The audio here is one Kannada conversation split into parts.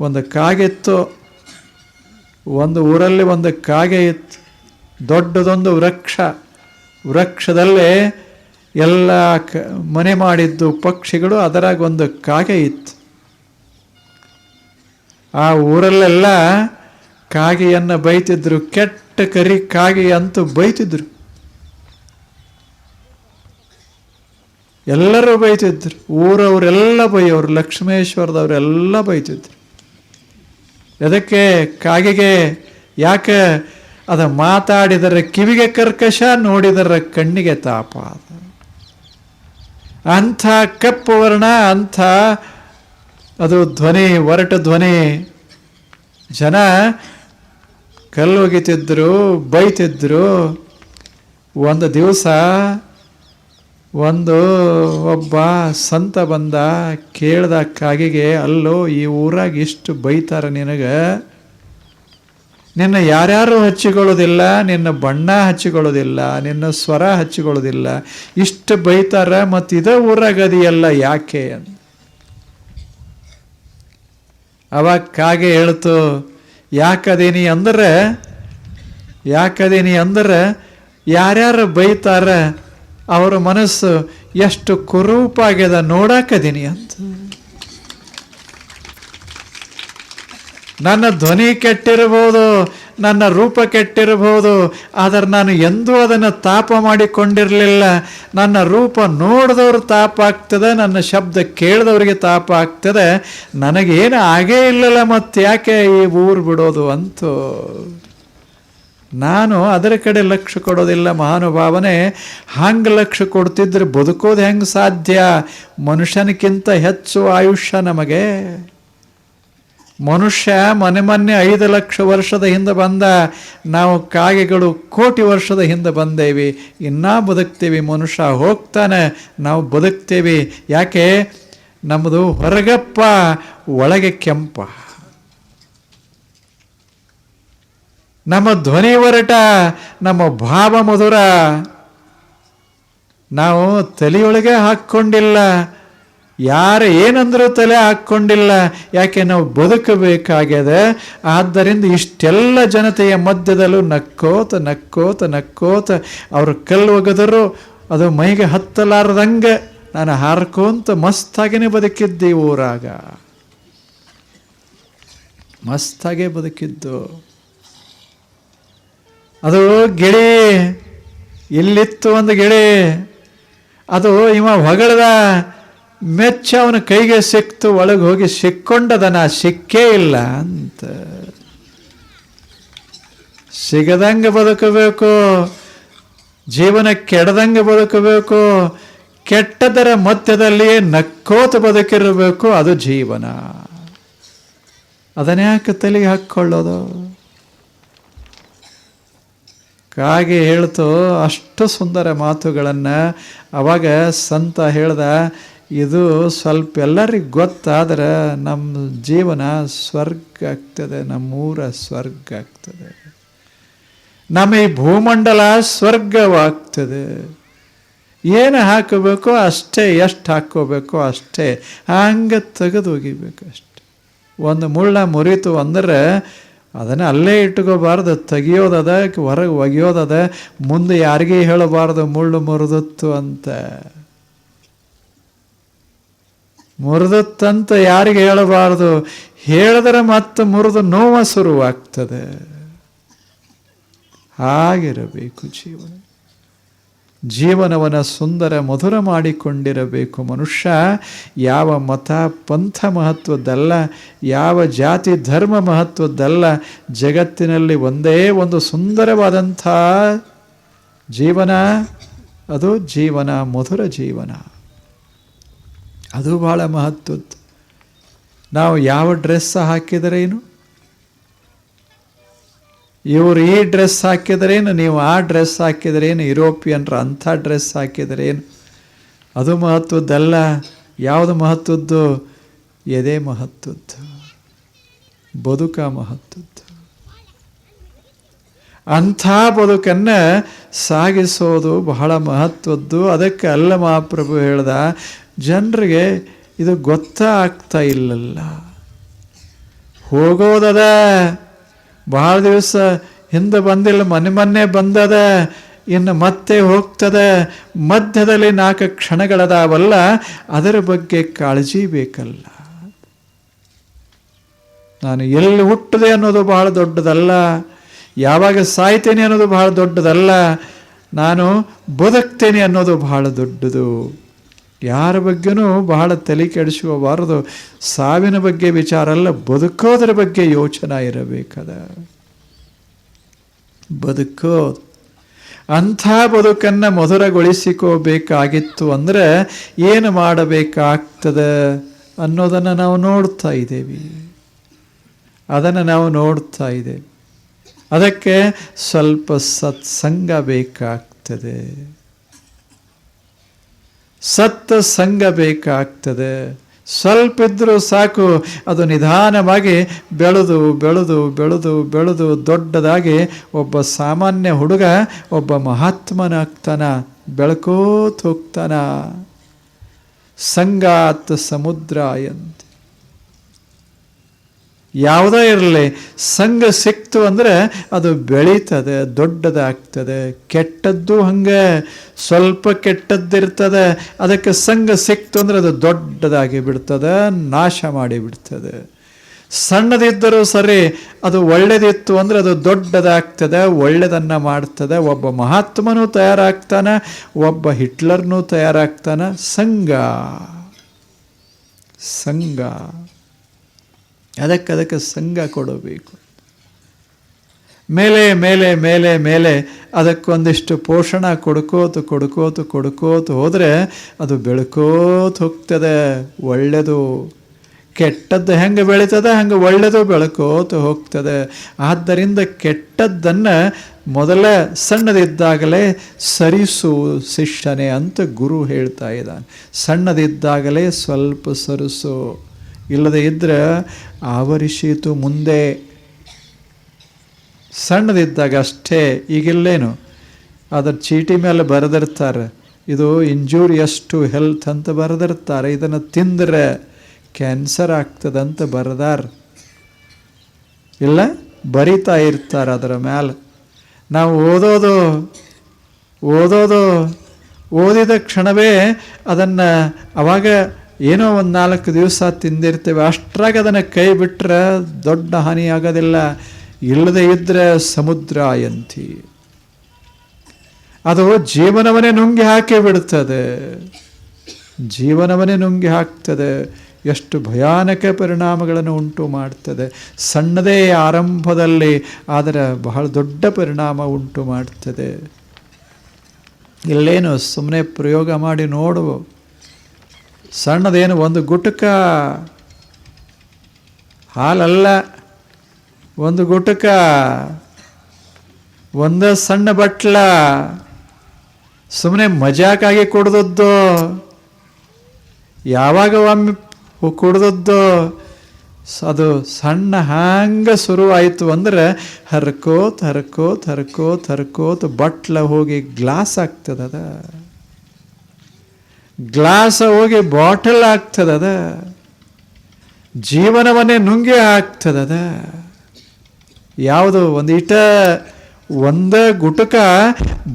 ಒಂದು ಕಾಗೆತ್ತು. ಒಂದು ಊರಲ್ಲಿ ಒಂದು ಕಾಗೆ ಇತ್ತು. ದೊಡ್ಡದೊಂದು ವೃಕ್ಷದಲ್ಲೇ ಎಲ್ಲ ಮನೆ ಮಾಡಿದ್ದು ಪಕ್ಷಿಗಳು, ಅದರಾಗ ಒಂದು ಕಾಗೆ ಇತ್ತು. ಆ ಊರಲ್ಲೆಲ್ಲ ಕಾಗೆಯನ್ನು ಬೈತಿದ್ರು. ಕೆಟ್ಟ ಕರಿ ಕಾಗೆ ಅಂತೂ ಬೈತಿದ್ರು. ಎಲ್ಲರೂ ಬೈತಿದ್ರು. ಊರವರೆಲ್ಲ ಬೈಯೋರು, ಲಕ್ಷ್ಮೇಶ್ವರದವರೆಲ್ಲ ಬೈತಿದ್ರು. ಅದಕ್ಕೆ ಕಾಗೆಗೆ ಯಾಕೆ ಅದು ಮಾತಾಡಿದರೆ ಕಿವಿಗೆ ಕರ್ಕಶ, ನೋಡಿದರೆ ಕಣ್ಣಿಗೆ ತಾಪ. ಅಂಥ ಕಪ್ಪು ವರ್ಣ, ಅಂಥ ಅದು ಧ್ವನಿ, ಒರಟು ಧ್ವನಿ. ಜನ ಕಲ್ಲೊಗಿತಿದ್ರು, ಬೈತಿದ್ರು. ಒಂದು ದಿವಸ ಒಬ್ಬ ಸಂತ ಬಂದ, ಕೇಳ್ದ ಕಾಗೆಗೆ, ಅಲ್ಲೋ ಈ ಊರಾಗ ಇಷ್ಟು ಬೈತಾರ ನಿನಗೆ, ನಿನ್ನ ಯಾರ್ಯಾರು ಹಚ್ಚಿಕೊಳ್ಳೋದಿಲ್ಲ, ನಿನ್ನ ಬಣ್ಣ ಹಚ್ಚಿಕೊಳ್ಳೋದಿಲ್ಲ, ನಿನ್ನ ಸ್ವರ ಹಚ್ಚಿಕೊಳ್ಳೋದಿಲ್ಲ, ಇಷ್ಟು ಬೈತಾರ, ಮತ್ತು ಇದೇ ಊರಾಗದಿಯಲ್ಲ ಯಾಕೆ ಅಂತ. ಅವಾಗ ಕಾಗೆ ಹೇಳ್ತು, ಯಾಕದೀನಿ ಅಂದ್ರೆ ಯಾರ್ಯಾರು ಬೈತಾರ ಅವರ ಮನಸ್ಸು ಎಷ್ಟು ಕುರೂಪಾಗ್ಯದ ನೋಡಾಕದೀನಿ ಅಂತ. ನನ್ನ ಧ್ವನಿ ಕೆಟ್ಟಿರಬಹುದು, ನನ್ನ ರೂಪ ಕೆಟ್ಟಿರಬಹುದು, ಆದರೆ ನಾನು ಎಂದೂ ಅದನ್ನು ತಾಪ ಮಾಡಿಕೊಂಡಿರಲಿಲ್ಲ. ನನ್ನ ರೂಪ ನೋಡಿದವ್ರು ತಾಪ ಆಗ್ತದೆ, ನನ್ನ ಶಬ್ದ ಕೇಳಿದವ್ರಿಗೆ ತಾಪ ಆಗ್ತದೆ, ನನಗೇನು ಆಗೇ ಇಲ್ಲಲ್ಲ, ಮತ್ತೆ ಯಾಕೆ ಈ ಊರು ಬಿಡೋದು ಅಂತೂ. ನಾನು ಅದರ ಕಡೆ ಲಕ್ಷ್ಯ ಕೊಡೋದಿಲ್ಲ. ಮಹಾನುಭಾವನೆ, ಹಂಗೆ ಲಕ್ಷ್ಯ ಕೊಡ್ತಿದ್ರೆ ಬದುಕೋದು ಹೆಂಗೆ ಸಾಧ್ಯ? ಮನುಷ್ಯನಕ್ಕಿಂತ ಹೆಚ್ಚು ಆಯುಷ್ಯ ನಮಗೆ. ಮನುಷ್ಯ ಮೊನ್ನೆ 5 ಲಕ್ಷ ವರ್ಷದ ಹಿಂದೆ ಬಂದ, ನಾವು ಕಾಗೆಗಳು ಕೋಟಿ ವರ್ಷದ ಹಿಂದೆ ಬಂದೇವಿ, ಇನ್ನೂ ಬದುಕ್ತೀವಿ. ಮನುಷ್ಯ ಹೋಗ್ತಾನೆ, ನಾವು ಬದುಕ್ತೀವಿ. ಯಾಕೆ? ನಮ್ಮದು ಹೊರಗಪ್ಪ, ಒಳಗೆ ಕೆಂಪ. ನಮ್ಮ ಧ್ವನಿ ಒರಟ, ನಮ್ಮ ಭಾವ ಮಧುರ. ನಾವು ತಲೆಯೊಳಗೆ ಹಾಕ್ಕೊಂಡಿಲ್ಲ, ಯಾರು ಏನಂದ್ರೂ ತಲೆ ಹಾಕ್ಕೊಂಡಿಲ್ಲ. ಯಾಕೆ? ನಾವು ಬದುಕಬೇಕಾಗ್ಯದ. ಆದ್ದರಿಂದ ಇಷ್ಟೆಲ್ಲ ಜನತೆಯ ಮಧ್ಯದಲ್ಲೂ ನಕ್ಕೋತ ಅವರು ಕಲ್ಲು ಒಗೆದರು, ಅದು ಮೈಗೆ ಹತ್ತಲಾರ್ದಂಗೆ ನಾನು ಹಾರ್ಕೊಂತ ಮಸ್ತಾಗಿನೇ ಬದುಕಿದ್ದೆ. ಊರಾಗ ಮಸ್ತಾಗೆ ಬದುಕಿದ್ದು. ಅದು ಗಿಳಿ ಇಲ್ಲಿತ್ತು, ಒಂದು ಗಿಳಿ. ಅದು ಇವ ಹೊಗಳದ, ಮೆಚ್ಚ ಅವನ ಕೈಗೆ ಸಿಕ್ತು, ಒಳಗೆ ಹೋಗಿ ಸಿಕ್ಕೊಂಡದನ, ಸಿಕ್ಕೇ ಇಲ್ಲ ಅಂತ. ಸಿಗದಂಗೆ ಬದುಕಬೇಕು, ಜೀವನ ಕೆಡದಂಗೆ ಬದುಕಬೇಕು, ಕೆಟ್ಟದರ ಮಧ್ಯದಲ್ಲಿಯೇ ನಕ್ಕೋತ ಬದುಕಿರಬೇಕು, ಅದು ಜೀವನ. ಅದನ್ಯಾಕೆ ತಲೆಗೆ ಹಾಕ್ಕೊಳ್ಳೋದು? ಕಾಗೆ ಹೇಳ್ತು ಅಷ್ಟು ಸುಂದರ ಮಾತುಗಳನ್ನು. ಅವಾಗ ಸಂತ ಹೇಳ್ದ, ಇದು ಸ್ವಲ್ಪ ಎಲ್ಲರಿಗೆ ಗೊತ್ತಾದ್ರೆ ನಮ್ಮ ಜೀವನ ಸ್ವರ್ಗ ಆಗ್ತದೆ, ನಮ್ಮೂರ ಸ್ವರ್ಗ ಆಗ್ತದೆ, ನಮ್ಮ ಈ ಭೂಮಂಡಲ ಸ್ವರ್ಗವಾಗ್ತದೆ. ಏನು ಹಾಕಬೇಕೋ ಅಷ್ಟೇ, ಎಷ್ಟು ಹಾಕ್ಕೋಬೇಕೋ ಅಷ್ಟೇ, ಹಂಗೆ ತೆಗೆದು ಒಗಿಬೇಕು ಅಷ್ಟೆ. ಒಂದು ಮುಳ್ಳ ಮುರಿತು ಅಂದ್ರೆ ಅದನ್ನು ಅಲ್ಲೇ ಇಟ್ಕೋಬಾರ್ದು, ತೆಗಿಯೋದದ, ಹೊರಗೆ ಒಗೆಯೋದದ. ಮುಂದೆ ಯಾರಿಗೇ ಹೇಳಬಾರ್ದು ಮುಳ್ಳು ಮುರಿದತ್ತು ಅಂತ. ಮುರಿದತ್ತಂತ ಯಾರಿಗೆ ಹೇಳಬಾರ್ದು. ಹೇಳಿದ್ರೆ ಮತ್ತೆ ಮುರಿದು ನೋವು ಶುರುವಾಗ್ತದೆ. ಹಾಗಿರಬೇಕು ಜೀವನ. ಜೀವನವನ್ನು ಸುಂದರ ಮಧುರ ಮಾಡಿಕೊಂಡಿರಬೇಕು ಮನುಷ್ಯ. ಯಾವ ಮತ ಪಂಥ ಮಹತ್ವದ್ದಲ್ಲ, ಯಾವ ಜಾತಿ ಧರ್ಮ ಮಹತ್ವದ್ದಲ್ಲ. ಜಗತ್ತಿನಲ್ಲಿ ಒಂದೇ ಒಂದು ಸುಂದರವಾದಂಥ ಜೀವನ, ಅದು ಜೀವನ, ಮಧುರ ಜೀವನ. ಅದು ಬಹಳ ಮಹತ್ವದ್ದು. ನಾವು ಯಾವ ಡ್ರೆಸ್ ಹಾಕಿದರೇನು, ಇವರು ಈ ಡ್ರೆಸ್ ಹಾಕಿದರೇನು, ನೀವು ಆ ಡ್ರೆಸ್ ಹಾಕಿದರೇನು, ಯುರೋಪಿಯನ್ರ ಅಂಥ ಡ್ರೆಸ್ ಹಾಕಿದರೇನು, ಅದು ಮಹತ್ವದ್ದಲ್ಲ. ಯಾವುದು ಮಹತ್ವದ್ದು? ಎದೆ ಮಹತ್ವದ್ದು, ಬದುಕ ಮಹತ್ವದ್ದು. ಅಂಥ ಬದುಕನ್ನು ಸಾಗಿಸೋದು ಬಹಳ ಮಹತ್ವದ್ದು. ಅದಕ್ಕೆ ಅಲ್ಲ ಮಹಾಪ್ರಭು ಹೇಳ್ದ, ಜನರಿಗೆ ಇದು ಗೊತ್ತಾಗ್ತಾ ಇಲ್ಲಲ್ಲ. ಹೋಗೋದದ, ಬಹಳ ದಿವಸ ಹಿಂದೆ ಬಂದಿಲ್ಲ, ಮೊನ್ನೆ ಬಂದದ, ಇನ್ನು ಮತ್ತೆ ಹೋಗ್ತದೆ. ಮಧ್ಯದಲ್ಲಿ 4 ಕ್ಷಣಗಳದಾವಲ್ಲ, ಅದರ ಬಗ್ಗೆ ಕಾಳಜಿ ಬೇಕಲ್ಲ. ನಾನು ಎಲ್ಲಿ ಹುಟ್ಟಿದೆ ಅನ್ನೋದು ಬಹಳ ದೊಡ್ಡದಲ್ಲ, ಯಾವಾಗ ಸಾಯ್ತೇನೆ ಅನ್ನೋದು ಬಹಳ ದೊಡ್ಡದಲ್ಲ, ನಾನು ಬದುಕ್ತೇನೆ ಅನ್ನೋದು ಬಹಳ ದೊಡ್ಡದು. ಯಾರ ಬಗ್ಗೆನೂ ಬಹಳ ತಲೆ ಕೆಡಿಸ್ಕೋಬಾರದು. ಸಾವಿನ ಬಗ್ಗೆ ವಿಚಾರ ಅಲ್ಲ, ಬದುಕೋದ್ರ ಬಗ್ಗೆ ಯೋಚನೆ ಇರಬೇಕದ. ಬದುಕೋದು, ಅಂಥ ಬದುಕನ್ನು ಮಧುರಗೊಳಿಸಿಕೋಬೇಕಾಗಿತ್ತು ಅಂದರೆ ಏನು ಮಾಡಬೇಕಾಗ್ತದೆ ಅನ್ನೋದನ್ನು ನಾವು ನೋಡ್ತಾ ಇದ್ದೇವೆ. ಅದನ್ನು ನಾವು ನೋಡ್ತಾ ಇದ್ದೇವೆ. ಅದಕ್ಕೆ ಸ್ವಲ್ಪ ಸತ್ಸಂಗ ಬೇಕಾಗ್ತದೆ, ಸತ್ಸಂಗ ಬೇಕಾಗ್ತದೆ. ಸ್ವಲ್ಪ ಇದ್ರೂ ಸಾಕು, ಅದು ನಿಧಾನವಾಗಿ ಬೆಳೆದು ಬೆಳೆದು ಬೆಳೆದು ಬೆಳೆದು ದೊಡ್ಡದಾಗಿ ಒಬ್ಬ ಸಾಮಾನ್ಯ ಹುಡುಗ ಒಬ್ಬ ಮಹಾತ್ಮನಾಗ್ತಾನ, ಬೆಳ್ಕೋತ ಹೋಗ್ತಾನ. ಸಂಗಾತ್ ಸಮುದ್ರ ಎಂತ ಯಾವುದೇ ಇರಲಿ, ಸಂಘ ಸಿಕ್ತು ಅಂದರೆ ಅದು ಬೆಳೀತದೆ, ದೊಡ್ಡದಾಗ್ತದೆ. ಕೆಟ್ಟದ್ದು ಹಂಗೆ ಸ್ವಲ್ಪ ಕೆಟ್ಟದ್ದಿರ್ತದೆ, ಅದಕ್ಕೆ ಸಂಘ ಸಿಕ್ತು ಅಂದರೆ ಅದು ದೊಡ್ಡದಾಗಿ ಬಿಡ್ತದೆ, ನಾಶ ಮಾಡಿ ಬಿಡ್ತದೆ. ಸಣ್ಣದಿದ್ದರೂ ಸರಿ, ಅದು ಒಳ್ಳೆದಿತ್ತು ಅಂದರೆ ಅದು ದೊಡ್ಡದಾಗ್ತದೆ, ಒಳ್ಳೆಯದನ್ನು ಮಾಡ್ತದೆ. ಒಬ್ಬ ಮಹಾತ್ಮನೂ ತಯಾರಾಗ್ತಾನೆ, ಒಬ್ಬ ಹಿಟ್ಲರ್ನೂ ತಯಾರಾಗ್ತಾನೆ. ಸಂಘ ಅದಕ್ಕೆ ಸಂಘ ಕೊಡಬೇಕು. ಮೇಲೆ ಮೇಲೆ ಮೇಲೆ ಮೇಲೆ ಅದಕ್ಕೊಂದಿಷ್ಟು ಪೋಷಣ ಕೊಡ್ಕೋತ ಹೋದರೆ ಅದು ಬೆಳ್ಕೋತ ಹೋಗ್ತದೆ. ಒಳ್ಳೆಯದು ಕೆಟ್ಟದ್ದು ಹೆಂಗೆ ಬೆಳೀತದೆ ಹಂಗೆ ಒಳ್ಳೆಯದು ಬೆಳ್ಕೋತ ಹೋಗ್ತದೆ. ಆದ್ದರಿಂದ ಕೆಟ್ಟದ್ದನ್ನು ಮೊದಲ ಸಣ್ಣದಿದ್ದಾಗಲೇ ಸರಿಸು ಶಿಷ್ಯನೇ ಅಂತ ಗುರು ಹೇಳ್ತಾ ಇದ್ದಾನೆ. ಸಣ್ಣದಿದ್ದಾಗಲೇ ಸ್ವಲ್ಪ ಸರಿಸು, ಇಲ್ಲದೆ ಇದ್ದರೆ ಆವರಿಸಿತು ಮುಂದೆ. ಸಣ್ಣದಿದ್ದಾಗ ಅಷ್ಟೇ. ಈಗಿಲ್ಲೇನು ಅದರ ಚೀಟಿ ಮೇಲೆ ಬರೆದಿರ್ತಾರೆ, ಇದು ಇಂಜೂರಿಯಸ್ ಟು ಹೆಲ್ತ್ ಅಂತ ಬರೆದಿರ್ತಾರೆ, ಇದನ್ನು ತಿಂದರೆ ಕ್ಯಾನ್ಸರ್ ಆಗ್ತದಂತ ಬರೆದಾರ. ಇಲ್ಲ ಬರಿತಾ ಇರ್ತಾರೆ ಅದರ ಮೇಲೆ. ನಾವು ಓದಿದ ಕ್ಷಣವೇ ಅದನ್ನು ಅವಾಗ ಏನೋ ಒಂದು 4 ದಿವಸ ತಿಂದಿರ್ತೇವೆ, ಅಷ್ಟ್ರಾಗ ಅದನ್ನು ಕೈ ಬಿಟ್ಟರೆ ದೊಡ್ಡ ಹಾನಿ ಆಗೋದಿಲ್ಲ. ಇಲ್ಲದೆ ಇದ್ದರೆ ಸಮುದ್ರ ಎಂತಿ, ಅದು ಜೀವನವನ್ನೇ ನುಂಗಿ ಹಾಕಿ ಬಿಡ್ತದೆ. ಜೀವನವನ್ನೇ ನುಂಗಿ ಹಾಕ್ತದೆ. ಎಷ್ಟು ಭಯಾನಕ ಪರಿಣಾಮಗಳನ್ನು ಉಂಟು ಮಾಡ್ತದೆ. ಸಣ್ಣದೇ ಆರಂಭದಲ್ಲಿ ಆದರೆ ಬಹಳ ದೊಡ್ಡ ಪರಿಣಾಮ ಉಂಟು ಮಾಡ್ತದೆ. ಇಲ್ಲೇನು ಸುಮ್ಮನೆ ಪ್ರಯೋಗ ಮಾಡಿ ನೋಡು. ಸಣ್ಣದೇನು ಒಂದು ಗುಟುಕ ಹಾಲಲ್ಲ, ಒಂದು ಗುಟುಕ, ಒಂದು ಸಣ್ಣ ಬಟ್ಲ, ಸುಮ್ಮನೆ ಮಜಾಕಾಗಿ ಕುಡ್ದದ್ದು. ಯಾವಾಗ ಒಮ್ಮೆ ಕುಡ್ದದ್ದು ಅದು ಸಣ್ಣ ಹಂಗೆ ಶುರುವಾಯಿತು ಅಂದರೆ ಹರ್ಕೋತ ಬಟ್ಲ ಹೋಗಿ ಗ್ಲಾಸ್ ಆಗ್ತದದ, ಗ್ಲಾಸ್ ಹೋಗಿ ಬಾಟಲ್ ಆಗ್ತದದ, ಜೀವನವನ್ನೇ ನುಂಗಿ ಆಗ್ತದದ. ಯಾವುದು ಒಂದೇ ಗುಟುಕ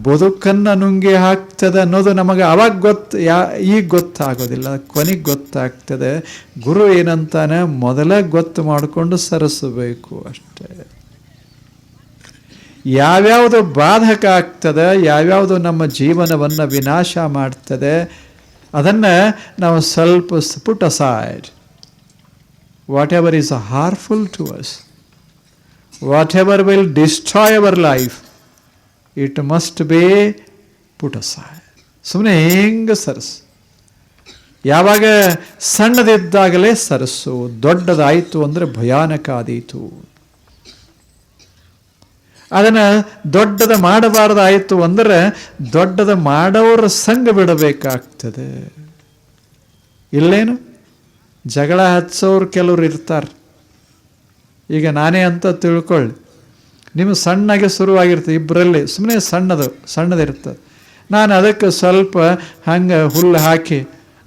ಬದುಕನ್ನು ನುಂಗಿ ಹಾಕ್ತದೆ ಅನ್ನೋದು ನಮಗೆ ಅವಾಗ ಈಗ ಗೊತ್ತಾಗೋದಿಲ್ಲ, ಕೊನೆಗೆ ಗೊತ್ತಾಗ್ತದೆ. ಗುರು ಏನಂತಾನೆ, ಮೊದಲ ಗೊತ್ತು ಮಾಡಿಕೊಂಡು ಸರಿಸಬೇಕು ಅಷ್ಟೇ. ಯಾವ್ಯಾವುದು ಬಾಧಕ ಆಗ್ತದೆ, ಯಾವ್ಯಾವುದು ನಮ್ಮ ಜೀವನವನ್ನು ವಿನಾಶ ಮಾಡ್ತದೆ, ಅದನ್ನು ನಾವು ಸ್ವಲ್ಪ put aside. Whatever is harmful to us, whatever will destroy our life, it must be put aside. ಸುಮ್ಮನೆ ಹೆಂಗೆ ಸರಸು. ಯಾವಾಗ ಸಣ್ಣದಿದ್ದಾಗಲೇ ಸರಸು, ದೊಡ್ಡದಾಯಿತು ಅಂದರೆ ಭಯಾನಕ ಆದೀತು. ಅದನ್ನು ದೊಡ್ಡದ ಮಾಡಬಾರ್ದಾಯಿತು ಅಂದರೆ ದೊಡ್ಡದ ಮಾಡೋರ ಸಂಘ ಬಿಡಬೇಕಾಗ್ತದೆ. ಇಲ್ಲೇನು ಜಗಳ ಹಚ್ಚೋರು ಕೆಲವ್ರು ಇರ್ತಾರೆ. ಈಗ ನಾನೇ ಅಂತ ತಿಳ್ಕೊಳ್ಳಿ, ನಿಮ್ಮ ಸಣ್ಣಗೆ ಶುರುವಾಗಿರ್ತದೆ, ಇಬ್ಬರಲ್ಲಿ ಸುಮ್ಮನೆ ಸಣ್ಣದಿರ್ತದೆ. ನಾನು ಅದಕ್ಕೆ ಸ್ವಲ್ಪ ಹಂಗೆ ಹುಲ್ಲು ಹಾಕಿ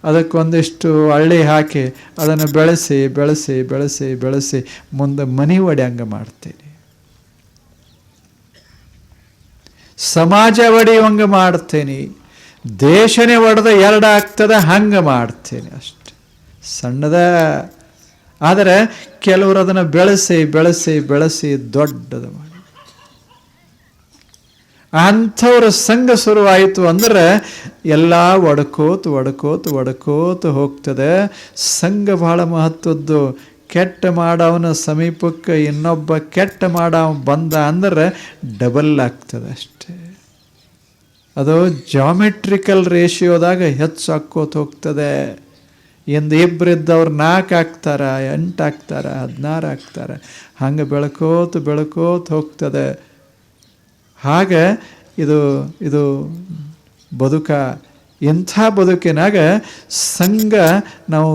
ಅದಕ್ಕೊಂದಿಷ್ಟು ಹಳ್ಳಿ ಹಾಕಿ ಅದನ್ನು ಬೆಳೆಸಿ ಬೆಳೆಸಿ ಬೆಳೆಸಿ ಬೆಳೆಸಿ ಮುಂದೆ ಮನೆ ಒಡೆಯಂಗೆ ಮಾಡ್ತೀನಿ, ಸಮಾಜ ಒಡೆಯುವಂಗೆ ಮಾಡ್ತೀನಿ, ದೇಶನೇ ಒಡೆದ ಎರಡಾಗ್ತದೆ ಹಂಗೆ ಮಾಡ್ತೀನಿ. ಅಷ್ಟೆ ಸಣ್ಣದ. ಆದರೆ ಕೆಲವರು ಅದನ್ನು ಬೆಳೆಸಿ ಬೆಳೆಸಿ ಬೆಳೆಸಿ ದೊಡ್ಡದು ಮಾಡಿ. ಅಂಥವ್ರ ಸಂಘ ಶುರುವಾಯಿತು ಅಂದ್ರೆ ಎಲ್ಲ ಒಡ್ಕೋತು ಒಡ್ಕೋತು ಒಡ್ಕೋತು ಹೋಗ್ತದೆ. ಸಂಘ ಬಹಳ ಮಹತ್ವದ್ದು. ಕೆಟ್ಟ ಮಾಡವನ ಸಮೀಪಕ್ಕೆ ಇನ್ನೊಬ್ಬ ಕೆಟ್ಟ ಮಾಡವ ಬಂದ ಅಂದ್ರೆ ಡಬಲ್ ಆಗ್ತದೆ ಅಷ್ಟೇ. ಅದು ಜಾಮೆಟ್ರಿಕಲ್ ರೇಷಿಯೋದಾಗ ಹೆಚ್ಚು ಹಾಕ್ಕೋತ ಹೋಗ್ತದೆ. ಇಂದು ಇಬ್ಬರಿದ್ದವ್ರು 4 ಆಗ್ತಾರ, 8 ಆಗ್ತಾರ, 16 ಆಗ್ತಾರ. ಹಂಗೆ ಬೆಳ್ಕೋತ ಬೆಳ್ಕೋತ ಹೋಗ್ತದೆ. ಹಾಗೆ ಇದು ಬದುಕ. ಇಂಥ ಬದುಕಿನಾಗ ಸಂಘ ನಾವು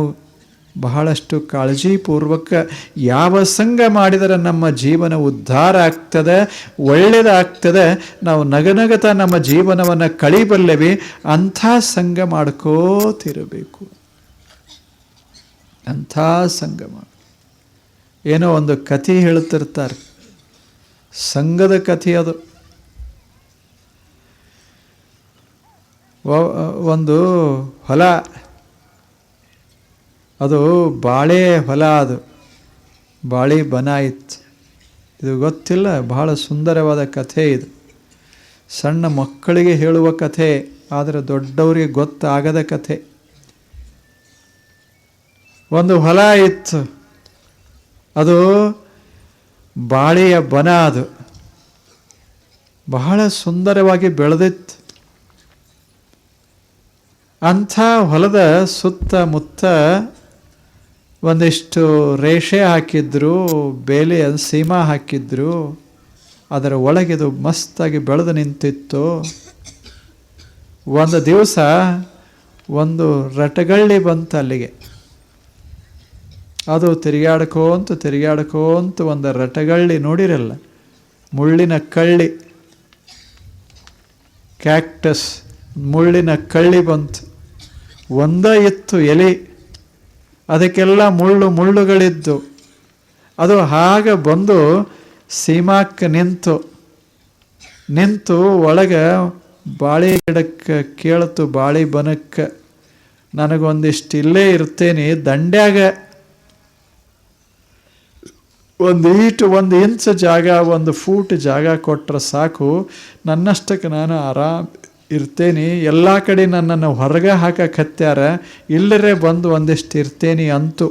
ಬಹಳಷ್ಟು ಕಾಳಜಿಪೂರ್ವಕ ಯಾವ ಸಂಘ ಮಾಡಿದರೆ ನಮ್ಮ ಜೀವನ ಉದ್ಧಾರ ಆಗ್ತದೆ, ಒಳ್ಳೆಯದಾಗ್ತದೆ, ನಾವು ನಗನಗತ ನಮ್ಮ ಜೀವನವನ್ನು ಕಳಿಬಲ್ಲೆವಿ, ಅಂಥ ಸಂಘ ಮಾಡ್ಕೋತಿರಬೇಕು. ಅಂಥ ಸಂಘ ಏನೋ ಒಂದು ಕಥೆ ಹೇಳ್ತಿರ್ತಾರೆ, ಸಂಘದ ಕಥೆ ಅದು. ಒಂದು ಹೊಲ, ಅದು ಬಾಳೆ ಹೊಲ, ಅದು ಬಾಳೆ ಬನ ಇತ್ತು. ಇದು ಗೊತ್ತಿಲ್ಲ, ಬಹಳ ಸುಂದರವಾದ ಕಥೆ ಇದು. ಸಣ್ಣ ಮಕ್ಕಳಿಗೆ ಹೇಳುವ ಕಥೆ, ಆದರೆ ದೊಡ್ಡವರಿಗೆ ಗೊತ್ತಾಗದ ಕಥೆ. ಒಂದು ಹೊಲ ಇತ್ತು, ಅದು ಬಾಳೆಯ ಬನ, ಅದು ಬಹಳ ಸುಂದರವಾಗಿ ಬೆಳೆದಿತ್ತು. ಅಂಥ ಹೊಲದ ಸುತ್ತಮುತ್ತ ಒಂದಿಷ್ಟು ರೇಷೆ ಹಾಕಿದ್ರು, ಬೇಲಿಯ ಸೀಮಾ ಹಾಕಿದ್ರು. ಅದರ ಒಳಗಿದು ಮಸ್ತಾಗಿ ಬೆಳೆದು ನಿಂತಿತ್ತು. ಒಂದು ದಿವಸ ಒಂದು ರಟಗಳ್ಳಿ ಬಂತು ಅಲ್ಲಿಗೆ. ಅದು ತಿರುಗಾಡ್ಕೋಂತ ಒಂದು ರಟಗಳ್ಳಿ ನೋಡಿರಲ್ಲ, ಮುಳ್ಳಿನ ಕಳ್ಳಿ, ಕ್ಯಾಕ್ಟಸ್, ಮುಳ್ಳಿನ ಕಳ್ಳಿ ಬಂತು. ಒಂದೇ ಇತ್ತು ಎಲೆ, ಅದಕ್ಕೆಲ್ಲ ಮುಳ್ಳುಗಳಿದ್ದು. ಅದು ಹಾಗೆ ಬಂದು ಸೀಮಾಕ್ಕೆ ನಿಂತು ಒಳಗೆ ಬಾಳೆ ಗಿಡಕ್ಕೆ ಕೇಳ್ತು, ಬಾಳೆ ಬನಕ್ಕೆ, ನನಗೊಂದಿಷ್ಟು ಇಲ್ಲೇ ಇರ್ತೇನೆ ದಂಡ್ಯಾಗ, ಒಂದು ಇಂಚ್ ಜಾಗ, 1 ಫೂಟ್ ಜಾಗ ಕೊಟ್ಟರೆ ಸಾಕು, ನನ್ನಷ್ಟಕ್ಕೆ ನಾನು ಆರಾಮ್ ಇರ್ತೇನೆ. ಎಲ್ಲ ಕಡೆ ನನ್ನನ್ನು ಹೊರಗೆ ಹಾಕಕ್ಕೆ ಹತ್ಯಾರ, ಇಲ್ಲರೇ ಬಂದು ಒಂದಿಷ್ಟು ಇರ್ತೇನೆ ಅಂತು.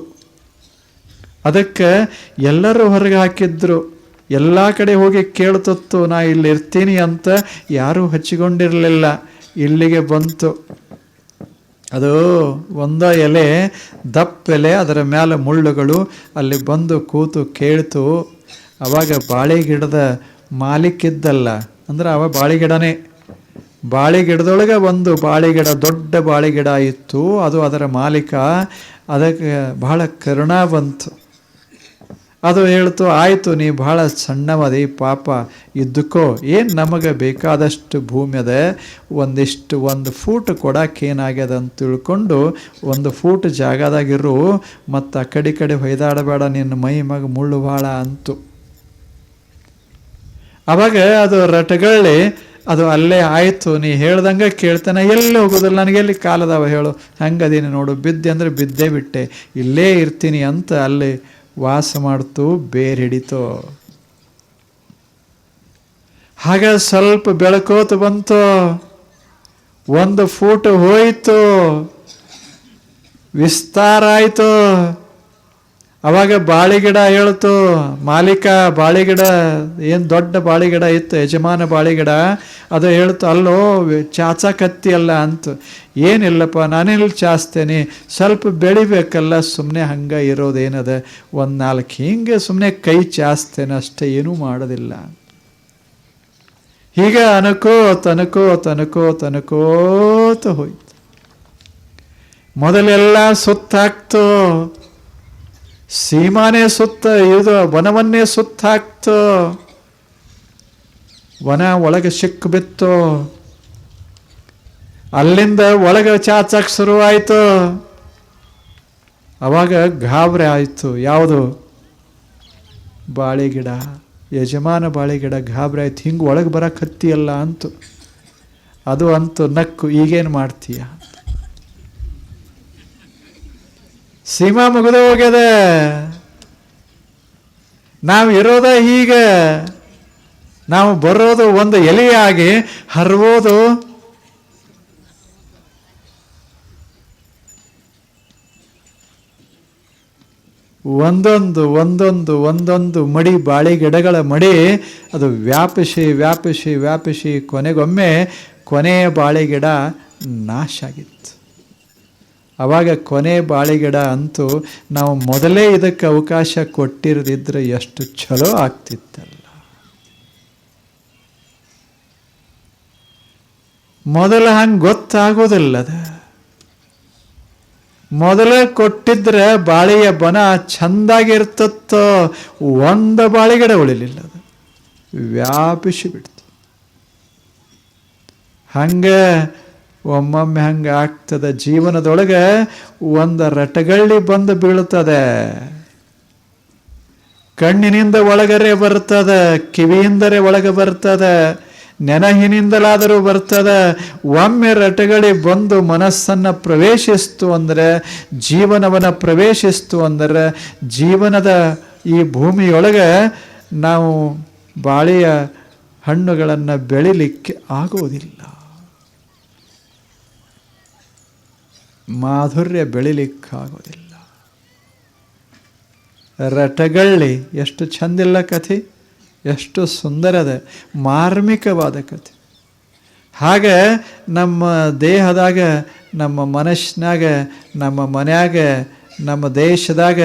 ಅದಕ್ಕೆ ಎಲ್ಲರೂ ಹೊರಗೆ ಹಾಕಿದ್ರು. ಎಲ್ಲ ಕಡೆ ಹೋಗಿ ಕೇಳ್ತತ್ತು, ನಾ ಇಲ್ಲಿ ಇರ್ತೀನಿ ಅಂತ. ಯಾರೂ ಹಚ್ಚಿಕೊಂಡಿರಲಿಲ್ಲ. ಇಲ್ಲಿಗೆ ಬಂತು. ಅದು ಒಂದೇ ಎಲೆ, ದಪ್ಪ ಎಲೆ, ಅದರ ಮೇಲೆ ಮುಳ್ಳುಗಳು. ಅಲ್ಲಿ ಬಂದು ಕೂತು ಕೇಳ್ತು. ಅವಾಗ ಬಾಳೆ ಗಿಡದ ಮಾಲೀಕಿದ್ದಲ್ಲ, ಅಂದ್ರೆ ಅವ ಬಾಳೆ ಗಿಡನೇ. ಬಾಳೆ ಗಿಡದೊಳಗೆ ಒಂದು ಬಾಳೆ ಗಿಡ, ದೊಡ್ಡ ಬಾಳೆ ಗಿಡ ಇತ್ತು. ಅದು ಅದರ ಮಾಲೀಕ. ಅದಕ್ಕೆ ಬಹಳ ಕರುಣ ಬಂತು. ಅದು ಹೇಳ್ತು, ಆಯಿತು, ನೀ ಭಾಳ ಸಣ್ಣವದಿ, ಪಾಪ ಇದ್ದಕ್ಕೋ, ಏನು ನಮಗೆ ಬೇಕಾದಷ್ಟು ಭೂಮಿ ಅದ, 1 ಫೂಟ್ ಕೊಡಕ್ಕೇನಾಗ್ಯದ ಅಂತ ತಿಳ್ಕೊಂಡು 1 ಫೂಟ್ ಜಾಗದಾಗಿರು, ಮತ್ತು ಆ ಕಡೆ ಹೊಯ್ದಾಡಬೇಡ, ನಿನ್ನ ಮೈ ಮಗ ಮುಳ್ಳು ಭಾಳ ಅಂತು. ಅವಾಗ ಅದು ರಟಗಳ್ಳಿ ಅದು ಅಲ್ಲೇ ಆಯಿತು, ನೀ ಹೇಳ್ದಂಗೆ ಕೇಳ್ತಾನೆ, ಎಲ್ಲಿ ಹೋಗೋದಿಲ್ಲ, ನನಗೆಲ್ಲಿ ಕಾಲದವ ಹೇಳು, ಹಂಗದೀನಿ ನೋಡು, ಬಿದ್ದೆ ಅಂದರೆ ಬಿದ್ದೇ ಬಿಟ್ಟೆ, ಇಲ್ಲೇ ಇರ್ತೀನಿ ಅಂತ ಅಲ್ಲಿ ವಾಸ ಮಾಡ್ತು, ಬೇರೆ ಹಿಡಿತು. ಹಾಗೆ ಸ್ವಲ್ಪ ಬೆಳಕೋತು ಬಂತು, 1 ಫೂಟ್ ಹೋಯಿತು, ವಿಸ್ತಾರ ಆಯಿತು. ಅವಾಗ ಬಾಳೆಗಿಡ ಹೇಳ್ತು, ಮಾಲೀಕ ಬಾಳೆಗಿಡ, ಏನು ದೊಡ್ಡ ಬಾಳೆಗಿಡ ಇತ್ತು, ಯಜಮಾನ ಬಾಳೆಗಿಡ, ಅದು ಹೇಳ್ತು, ಅಲ್ಲೋ ಚಾಚಕತ್ತಿ ಅಲ್ಲ ಅಂತ. ಏನಿಲ್ಲಪ್ಪ, ನಾನೆಲ್ಲಿ ಚಾಸ್ತೇನೆ, ಸ್ವಲ್ಪ ಬೆಳಿಬೇಕಲ್ಲ, ಸುಮ್ಮನೆ ಹಂಗೆ ಇರೋದೇನದ, 1-4 ಹಿಂಗೆ ಸುಮ್ಮನೆ ಕೈ ಚಾಸ್ತೇನೆ ಅಷ್ಟೇ, ಏನೂ ಮಾಡೋದಿಲ್ಲ. ಹೀಗೆ ಅನ್ಕೋತ ಹೋಯ್ತು. ಮೊದಲೆಲ್ಲ ಸುತ್ತಾಕ್ತು, ಸೀಮಾನೇ ಸುತ್ತ, ಇದು ವನವನ್ನೇ ಸುತ್ತಾಕ್ತು. ವನ ಒಳಗೆ ಸಿಕ್ಕಿಬಿತ್ತು. ಅಲ್ಲಿಂದ ಒಳಗೆ ಚಾಚಕ್ಕೆ ಶುರುವಾಯಿತು. ಅವಾಗ ಗಾಬರಿ ಆಯಿತು. ಯಾವುದು? ಬಾಳೆಗಿಡ. ಯಜಮಾನ ಬಾಳೆಗಿಡ ಗಾಬರಿ ಆಯ್ತು. ಹಿಂಗೆ ಒಳಗೆ ಬರಕತ್ತಿಯಲ್ಲ ಅಂತು. ಅದು ಅಂತು ನಕ್ಕು, ಈಗೇನು ಮಾಡ್ತೀಯ? ಸೀಮಾ ಮುಗಿದು ಹೋಗ್ಯದ. ನಾವು ಇರೋದ ಹೀಗೆ, ನಾವು ಬರೋದು ಒಂದು ಎಲೆಯಾಗಿ, ಹರಿಬೋದು ಒಂದೊಂದು ಒಂದೊಂದು ಒಂದೊಂದು ಮಡಿ, ಬಾಳೆ ಗಿಡಗಳ ಮಡಿ. ಅದು ವ್ಯಾಪಿಸಿ ವ್ಯಾಪಿಸಿ ವ್ಯಾಪಿಸಿ ಕೊನೆಗೊಮ್ಮೆ ಕೊನೆಯ ಬಾಳೆಗಿಡ ನಾಶ ಆಗಿತ್ತು. ಆವಾಗ ಕೊನೆ ಬಾಳೆಗಿಡ ಅಂತೂ ನಾವು ಮೊದಲೇ ಇದಕ್ಕೆ ಅವಕಾಶ ಕೊಟ್ಟಿರದಿದ್ರೆ ಎಷ್ಟು ಚಲೋ ಆಗ್ತಿತ್ತಲ್ಲ. ಮೊದಲ ಹಂಗೆ ಗೊತ್ತಾಗೋದಿಲ್ಲದ. ಮೊದಲ ಕೊಟ್ಟಿದ್ರೆ ಬಾಳೆಯ ಬನ ಚಂದಾಗಿರ್ತತ್ತೋ, ಒಂದು ಬಾಳೆಗಿಡ ಉಳಿಲಿಲ್ಲ. ಅದು ವ್ಯಾಪಿಸಿ ಬಿಡ್ತು. ಹಂಗೆ ಒಮ್ಮೊಮ್ಮೆ ಹಂಗೆ ಆಗ್ತದೆ ಜೀವನದೊಳಗೆ. ಒಂದು ರಟಗಳ್ಳಿ ಬಂದು ಬೀಳ್ತದೆ, ಕಣ್ಣಿನಿಂದ ಒಳಗರೆ ಬರ್ತದೆ, ಕಿವಿಯಿಂದಲೇ ಒಳಗೆ ಬರ್ತದೆ, ನೆನಹಿನಿಂದಲಾದರೂ ಬರ್ತದೆ. ಒಮ್ಮೆ ರಟಗಳಿ ಬಂದು ಮನಸ್ಸನ್ನು ಪ್ರವೇಶಿಸ್ತು ಅಂದರೆ, ಜೀವನವನ್ನು ಪ್ರವೇಶಿಸ್ತು ಅಂದರೆ, ಜೀವನದ ಈ ಭೂಮಿಯೊಳಗೆ ನಾವು ಬಾಳೆಯ ಹಣ್ಣುಗಳನ್ನು ಬೆಳಿಲಿಕ್ಕೆ ಆಗೋದಿಲ್ಲ. ಮಾಧುರ್ಯ ಬೆಳಿಲಿಕ್ಕಾಗೋದಿಲ್ಲ. ರಟಗಳ್ಳಿ ಎಷ್ಟು ಚಂದಿಲ್ಲ ಕಥೆ, ಎಷ್ಟು ಸುಂದರದ ಮಾರ್ಮಿಕವಾದ ಕಥೆ. ಹಾಗೆ ನಮ್ಮ ದೇಹದಾಗ, ನಮ್ಮ ಮನಸ್ಸಿನಾಗ, ನಮ್ಮ ಮನ್ಯಾಗ, ನಮ್ಮ ದೇಶದಾಗ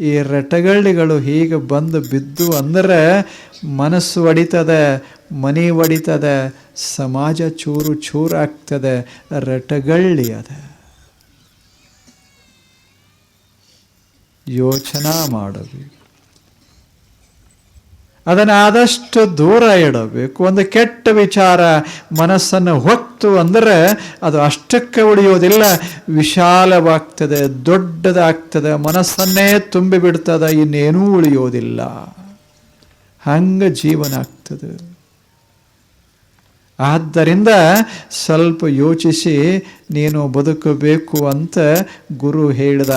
ಈ ರಟಗಳ್ಳಿಗಳು ಹೀಗೆ ಬಂದು ಬಿದ್ದು ಅಂದರೆ ಮನಸ್ಸು ಒಡಿತದೆ, ಮನೆ ಒಡಿತದೆ, ಸಮಾಜ ಚೂರು ಚೂರಾಗ್ತದೆ. ರಟಗಳ್ಳಿ ಅದ. ಯೋಚನಾ ಮಾಡಬೇಕು, ಅದನ್ನು ಆದಷ್ಟು ದೂರ ಇಡಬೇಕು. ಒಂದು ಕೆಟ್ಟ ವಿಚಾರ ಮನಸ್ಸನ್ನು ಹೊತ್ತು ಅಂದರೆ ಅದು ಅಷ್ಟಕ್ಕೆ ಉಳಿಯೋದಿಲ್ಲ, ವಿಶಾಲವಾಗ್ತದೆ, ದೊಡ್ಡದಾಗ್ತದೆ, ಮನಸ್ಸನ್ನೇ ತುಂಬಿಬಿಡ್ತದೆ, ಇನ್ನೇನೂ ಉಳಿಯೋದಿಲ್ಲ. ಹಂಗೆ ಜೀವನ ಆಗ್ತದೆ. ಆದ್ದರಿಂದ ಸ್ವಲ್ಪ ಯೋಚಿಸಿ ನೀನು ಬದುಕಬೇಕು ಅಂತ ಗುರು ಹೇಳ್ದ.